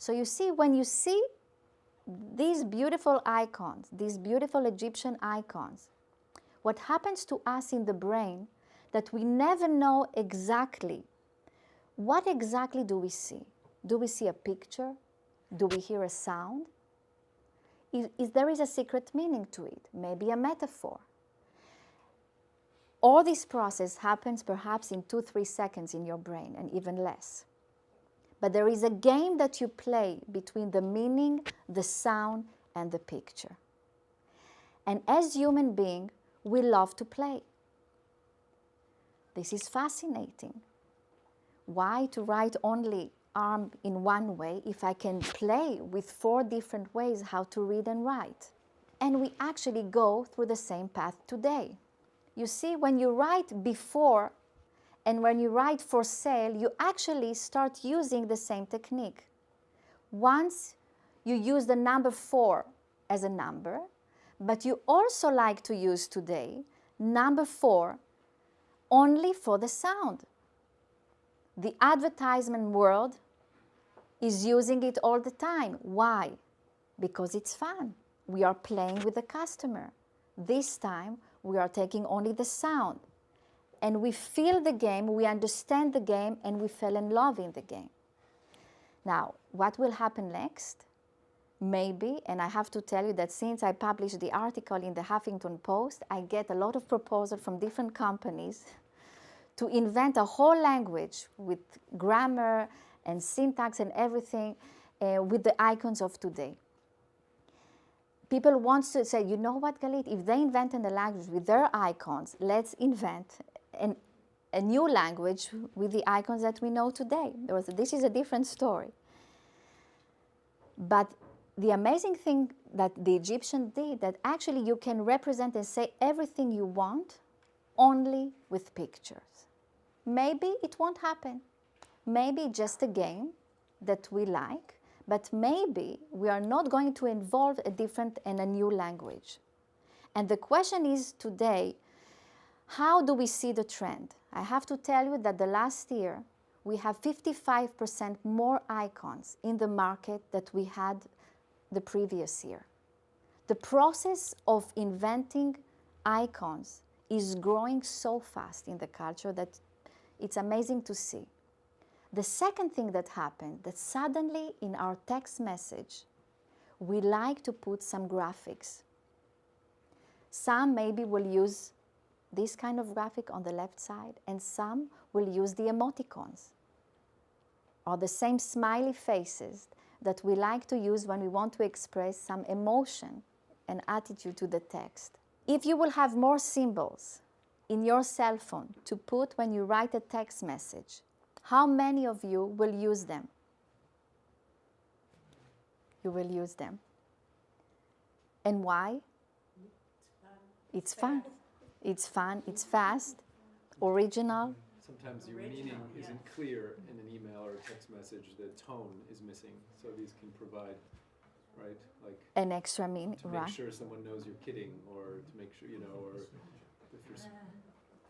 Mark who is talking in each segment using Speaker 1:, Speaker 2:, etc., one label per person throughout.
Speaker 1: So you see, when you see these beautiful icons, these beautiful Egyptian icons, what happens to us in the brain that we never know exactly what exactly do we see. Do we see a picture? Do we hear a sound? Is there is a secret meaning to it, maybe a metaphor. All this process happens perhaps in 2-3 seconds in your brain, and even less. But there is a game that you play between the meaning, the sound, and the picture. And as human beings, we love to play. This is fascinating. Why to write only arm in one way if I can play with 4 different ways how to read and write? And we actually go through the same path today. You see, when you write before and when you write for sale, you actually start using the same technique. Once you use the number 4 as a number, but you also like to use today number 4 only for the sound. The advertisement world is using it all the time. Why? Because it's fun. We are playing with the customer. This time, we are taking only the sound. And we feel the game, we understand the game, and we fell in love in the game. Now, what will happen next? Maybe, and I have to tell you that since I published the article in the Huffington Post, I get a lot of proposals from different companies to invent a whole language with grammar and syntax and everything with the icons of today. People want to say, you know what, Galit, if they invented a language with their icons, let's invent a new language with the icons that we know today. This is a different story. But the amazing thing that the Egyptians did, that actually you can represent and say everything you want only with pictures. Maybe it won't happen. Maybe just a game that we like, but maybe we are not going to involve a different and a new language. And the question is today, how do we see the trend? I have to tell you that the last year, we have 55% more icons in the market that we had the previous year. The process of inventing icons is growing so fast in the culture that it's amazing to see. The second thing that happened, that suddenly in our text message, we like to put some graphics. Some maybe will use this kind of graphic on the left side, and some will use the emoticons, or the same smiley faces that we like to use when we want to express some emotion and attitude to the text. If you will have more symbols in your cell phone to put when you write a text message, how many of you will use them? You will use them. And why? It's fun. It's fun, it's fast, original.
Speaker 2: Sometimes your meaning isn't clear in an email or a text message. The tone is missing. So these can provide, right, like
Speaker 1: an extra meaning,
Speaker 2: to
Speaker 1: right?
Speaker 2: make sure someone knows you're kidding, or to make sure, you know, or if you're,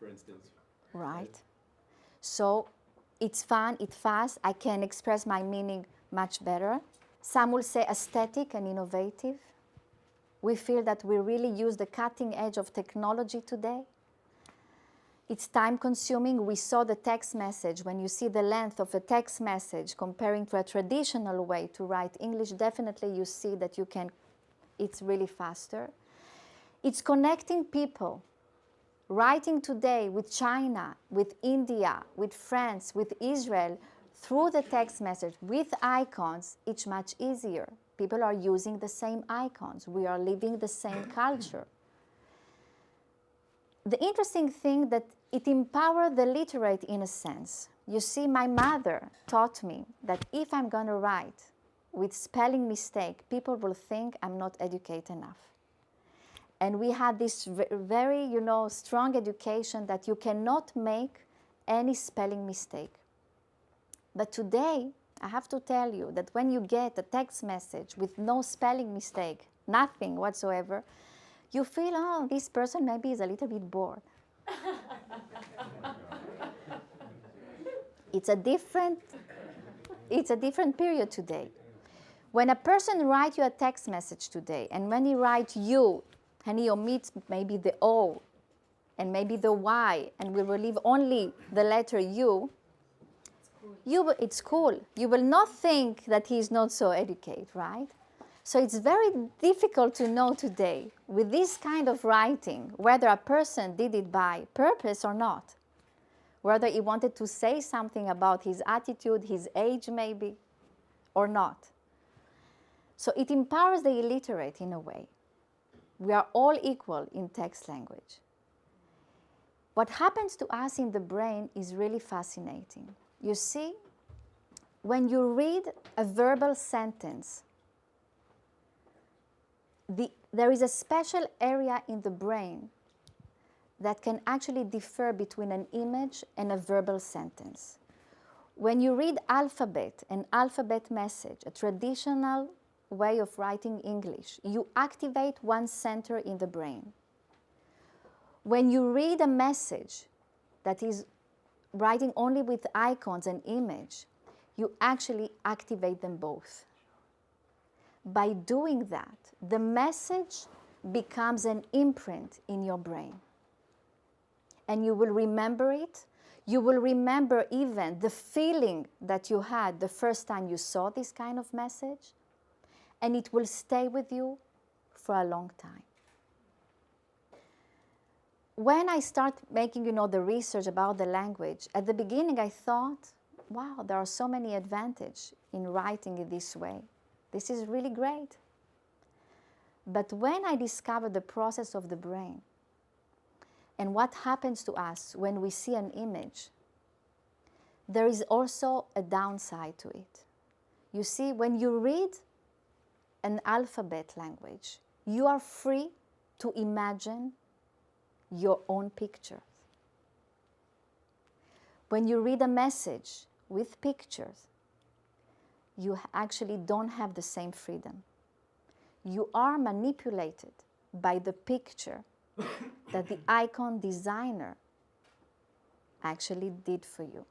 Speaker 2: for instance.
Speaker 1: Right. So it's fun, it's fast. I can express my meaning much better. Some will say aesthetic and innovative. We feel that we really use the cutting edge of technology today. It's time consuming. We saw the text message. When you see the length of a text message comparing to a traditional way to write English, definitely you see that you can, it's really faster. It's connecting people. Writing today with China, with India, with France, with Israel, through the text message, with icons, it's much easier. People are using the same icons. We are living the same culture. The interesting thing that it empowers the literate in a sense. You see, my mother taught me that if I'm going to write with spelling mistake, people will think I'm not educated enough. And we had this very, you know, strong education that you cannot make any spelling mistake. But today, I have to tell you that when you get a text message with no spelling mistake, nothing whatsoever, you feel, oh, this person maybe is a little bit bored. It's a different period today. When a person writes you a text message today, and when he writes you, and he omits maybe the O, and maybe the Y, and we will leave only the letter U, it's cool. You will not think that he is not so educated, right? So it's very difficult to know today, with this kind of writing, whether a person did it by purpose or not. Whether he wanted to say something about his attitude, his age maybe, or not. So it empowers the illiterate in a way. We are all equal in text language. What happens to us in the brain is really fascinating. You see, when you read a verbal sentence, there is a special area in the brain that can actually differ between an image and a verbal sentence. When you read alphabet, an alphabet message, a traditional way of writing English, you activate one center in the brain. When you read a message that is writing only with icons and image, you actually activate them both. By doing that, the message becomes an imprint in your brain. And you will remember it. You will remember even the feeling that you had the first time you saw this kind of message. And it will stay with you for a long time. When I start making, the research about the language, at the beginning I thought, wow, there are so many advantages in writing it this way. This is really great. But when I discovered the process of the brain and what happens to us when we see an image, there is also a downside to it. You see, when you read an alphabet language, you are free to imagine your own pictures. When you read a message with pictures, you actually don't have the same freedom. You are manipulated by the picture that the icon designer actually did for you.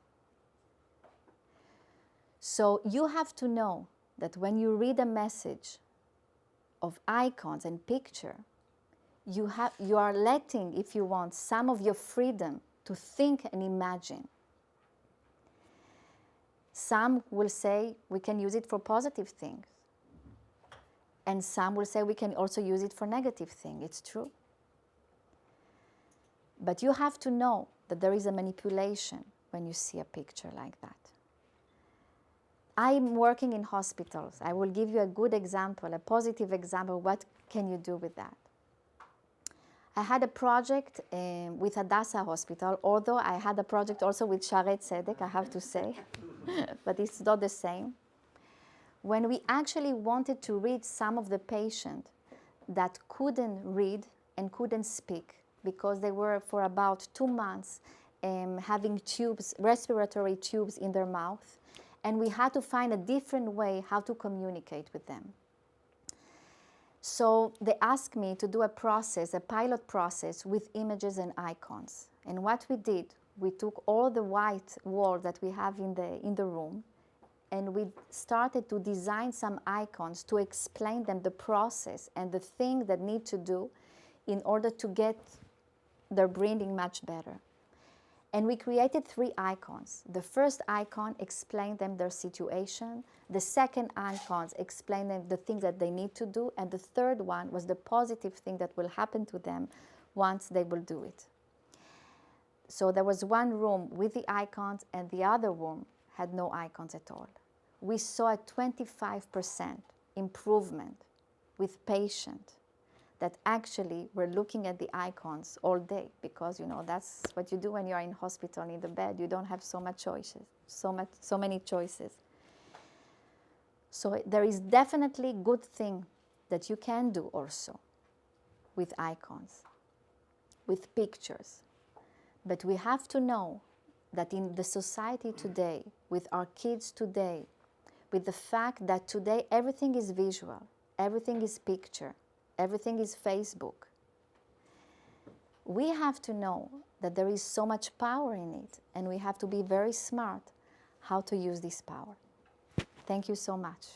Speaker 1: So you have to know that when you read a message of icons and picture, you are letting, if you want, some of your freedom to think and imagine. Some will say we can use it for positive things. And some will say we can also use it for negative things. It's true. But you have to know that there is a manipulation when you see a picture like that. I'm working in hospitals. I will give you a good example, a positive example. What can you do with that? I had a project with Hadassah Hospital, although I had a project also with Shaare Zedek, I have to say, but it's not the same. When we actually wanted to reach some of the patients that couldn't read and couldn't speak because they were for about 2 months having tubes, respiratory tubes in their mouth, and we had to find a different way how to communicate with them. So they asked me to do a process, a pilot process with images and icons. And what we did, we took all the white walls that we have in the room, and we started to design some icons to explain them the process and the thing that need to do in order to get their breathing much better. And we created 3 icons. The first icon explained them their situation. The second icon explained them the things that they need to do. And the third one was the positive thing that will happen to them once they will do it. So there was one room with the icons and the other room had no icons at all. We saw a 25% improvement with patients that actually were looking at the icons all day, because that's what you do when you're in hospital in the bed. You don't have so much choices, so many choices. So there is definitely good thing that you can do also with icons, with pictures. But we have to know that in the society today, with our kids today, with the fact that today everything is visual, everything is picture, everything is Facebook, we have to know that there is so much power in it, and we have to be very smart how to use this power. Thank you so much.